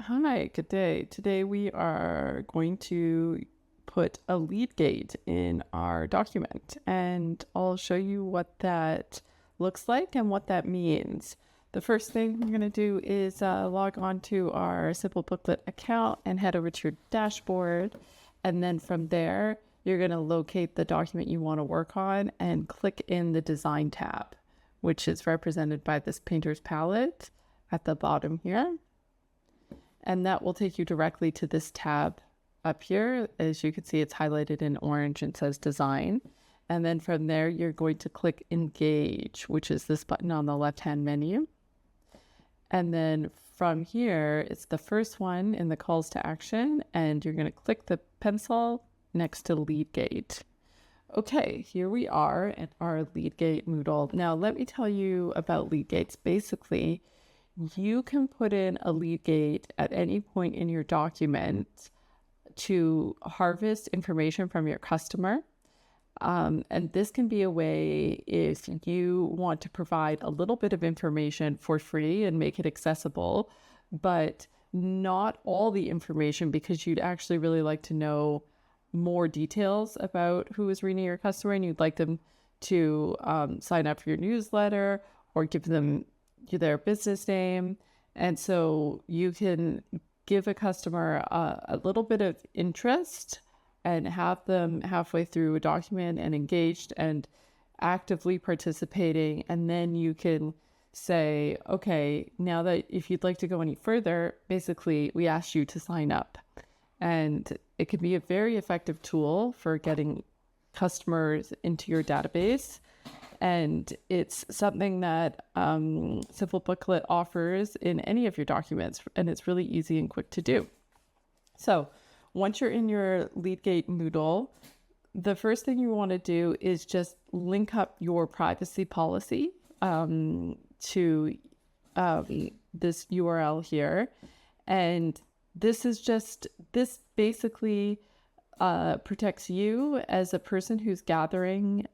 Hi, good day. Today we are going to put a lead gate in our document, and I'll show you what that looks like and what that means. The first thing we're going to do is log on to our Simplebooklet account and head over to your dashboard. And then from there, you're going to locate the document you want to work on and click in the Design tab, which is represented by this painter's palette at the bottom here. And that will take you directly to this tab up here. As you can see, it's highlighted in orange and says Design. And then from there, you're going to click Engage, which is this button on the left-hand menu. And then from here, it's the first one in the calls to action, and you're going to click the pencil next to Lead Gate. Okay, here we are at our Lead Gate Moodle. Now, let me tell you about lead gates. Basically, you can put in a lead gate at any point in your document to harvest information from your customer. And this can be a way if you want to provide a little bit of information for free and make it accessible, but not all the information, because you'd actually really like to know more details about who is reading your customer, and you'd like them to sign up for your newsletter or give them their business name. And so you can give a customer a little bit of interest and have them halfway through a document and engaged and actively participating. And then you can say, okay, now that if you'd like to go any further, basically we ask you to sign up. And it can be a very effective tool for getting customers into your database. And it's something that Simplebooklet offers in any of your documents, and it's really easy and quick to do. So once you're in your LeadGate Moodle, the first thing you want to do is just link up your privacy policy to this URL here. And this basically protects you as a person who's gathering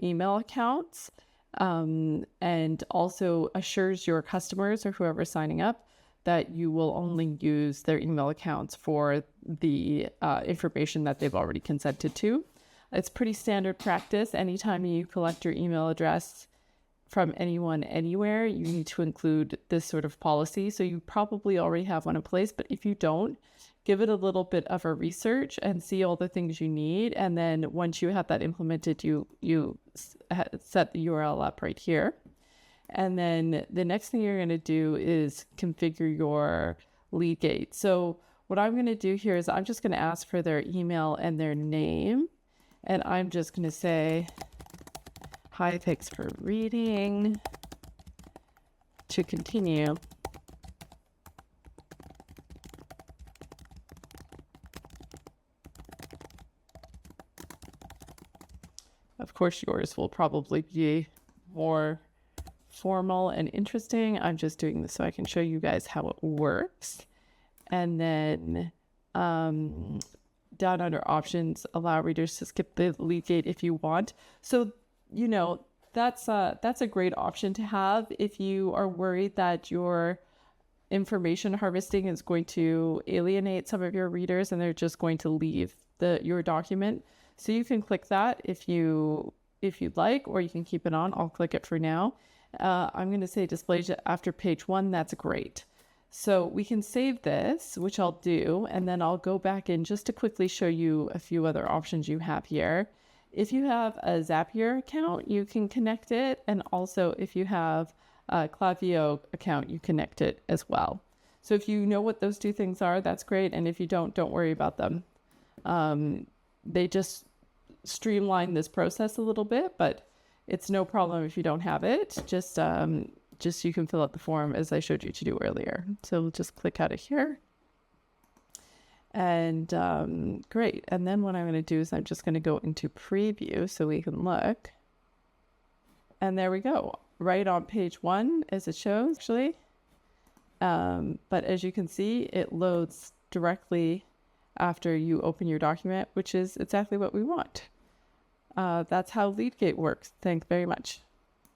email accounts, and also assures your customers or whoever's signing up that you will only use their email accounts for the information that they've already consented to. It's pretty standard practice. Anytime you collect your email address from anyone anywhere, you need to include this sort of policy. So you probably already have one in place, but if you don't, give it a little bit of a research and see all the things you need. And then once you have that implemented, you set the URL up right here. And then the next thing you're going to do is configure your lead gate. So what I'm going to do here is I'm just going to ask for their email and their name. And I'm just going to say, hi, thanks for reading. To continue. Of course, yours will probably be more formal and interesting. I'm just doing this so I can show you guys how it works. And then down under options, allow readers to skip the lead gate if you want. So, you know, that's a great option to have if you are worried that your information harvesting is going to alienate some of your readers and they're just going to leave your document. So you can click that if you'd like, or you can keep it on. I'll click it for now. I'm going to say display after page 1. That's great. So we can save this, which I'll do, and then I'll go back in just to quickly show you a few other options you have here. If you have a Zapier account, you can connect it. And also if you have a Klaviyo account, you connect it as well. So if you know what those two things are, that's great. And if you don't worry about them. They just streamline this process a little bit, but it's no problem if you don't have it. Just you can fill out the form as I showed you to do earlier. So we'll just click out of here. And great. And then what I'm going to do is I'm just going to go into preview so we can look. And there we go. Right on page 1 as it shows, actually. But as you can see, it loads directly after you open your document, which is exactly what we want. That's how LeadGate works. Thanks very much.